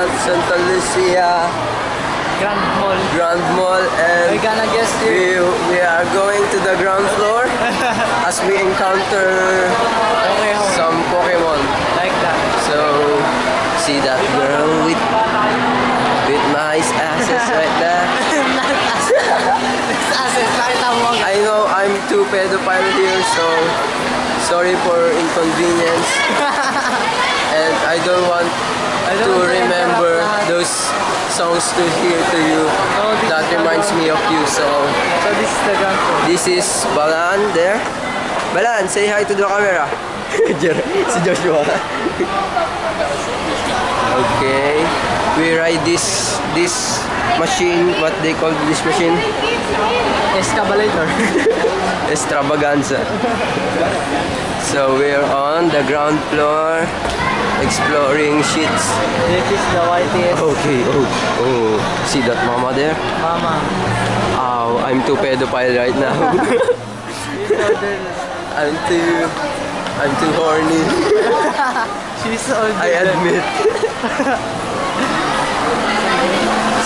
at Santa Lucia Grand Mall, and we're gonna guess here. we are going to the ground floor as we encounter some Pokemon. Like that. So see that girl with nice asses right there. I know I'm too pedophile here, so sorry for inconvenience. And I don't want to remember those songs to hear to you. That reminds me of you. So this is the ground floor. this is Balan there. Balan, say hi to the camera. Si Joshua. Okay, we ride this machine. What they call this machine? Escalator. Extravaganza. So we're on the ground floor, exploring shits. This is the YTS. Okay. Oh, see that mama there? Mama. Oh, I'm too pedophile right now. I'm too horny. She's so good. I admit.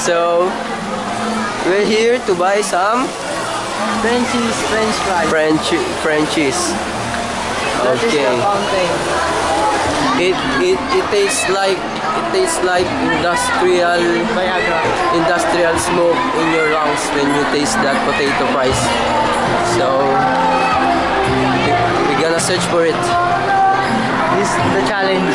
So we're here to buy some French fries. Frenchies. That is the Okay. fountain. It tastes like Viagra. industrial smoke in your lungs when you taste that potato fries. So we're gonna search for it. This is the challenge.